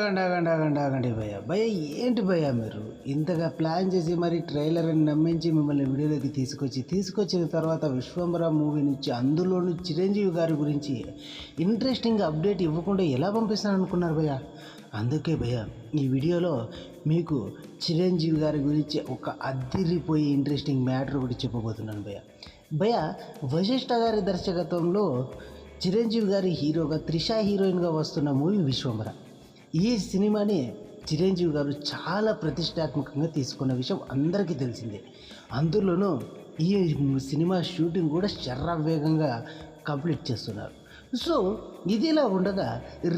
ఆగండి భయ్య. భయ్య ఏంటి భయ్య మీరు ఇంతగా ప్లాన్ చేసి మరి ట్రైలర్ అని నమ్మించి మిమ్మల్ని వీడియోలోకి తీసుకొచ్చిన తర్వాత విశ్వంబర మూవీ నుంచి అందులోని చిరంజీవి గారి గురించి ఇంట్రెస్టింగ్ అప్డేట్ ఇవ్వకుండా ఎలా పంపిస్తాను అనుకున్నారు భయ్య? అందుకే భయ్య ఈ వీడియోలో మీకు చిరంజీవి గారి గురించి ఒక అద్దిరిపోయి ఇంట్రెస్టింగ్ మ్యాటర్ ఒకటి చెప్పబోతున్నాను భయ్య. భయ్య వశిష్ఠ గారి దర్శకత్వంలో చిరంజీవి గారి హీరోగా త్రిష హీరోయిన్గా వస్తున్న మూవీ విశ్వంబర. ఈ సినిమాని చిరంజీవి గారు చాలా ప్రతిష్టాత్మకంగా తీసుకున్న విషయం అందరికీ తెలిసిందే. అందులోనూ ఈ సినిమా షూటింగ్ కూడా శరవేగంగా కంప్లీట్ చేస్తున్నారు. సో ఇదిలా ఉండగా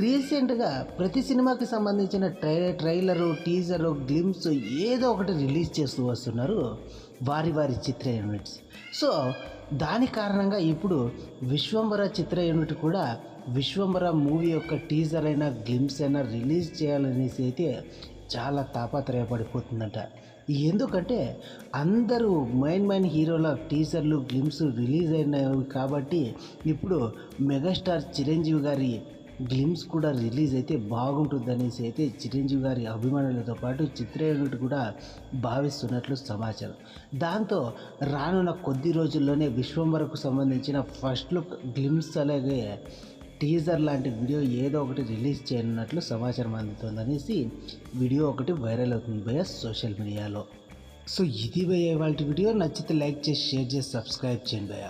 రీసెంట్గా ప్రతి సినిమాకి సంబంధించిన ట్రైలరు, టీజరు, గ్లిమ్స్ ఏదో ఒకటి రిలీజ్ చేస్తూ వస్తున్నారు వారి చిత్ర యూనిట్స్. సో దాని కారణంగా ఇప్పుడు విశ్వంబర చిత్ర యూనిట్ కూడా విశ్వంబర మూవీ యొక్క టీజర్ అయినా గ్లిమ్స్ అయినా రిలీజ్ చేయాలనేసి అయితే చాలా తాపత్రయపడిపోతుందంట. ఎందుకంటే అందరూ మెయిన్ హీరోల టీజర్లు, గ్లిమ్స్ రిలీజ్ అయినవి కాబట్టి ఇప్పుడు మెగాస్టార్ చిరంజీవి గారి గ్లిమ్స్ కూడా రిలీజ్ అయితే బాగుంటుందనేసి అయితే చిరంజీవి గారి అభిమానులతో పాటు చిత్ర యూనిట్ కూడా భావిస్తున్నట్లు సమాచారం. దాంతో రానున్న కొద్ది రోజుల్లోనే విశ్వంబరకు సంబంధించిన ఫస్ట్ లుక్, గ్లిమ్స్ అలాగే టీజర్ లాంటి వీడియో ఏదో ఒకటి రిలీజ్ చేయనున్నట్లు సమాచారం అందుతుందనేసి వీడియో ఒకటి వైరల్ అవుతుంది భయ్య సోషల్ మీడియాలో. సో ఇది భయ్య ఇవాళ వీడియో. నచ్చితే లైక్ చేసి, షేర్ చేసి, సబ్స్క్రైబ్ చేయండి భయ్య.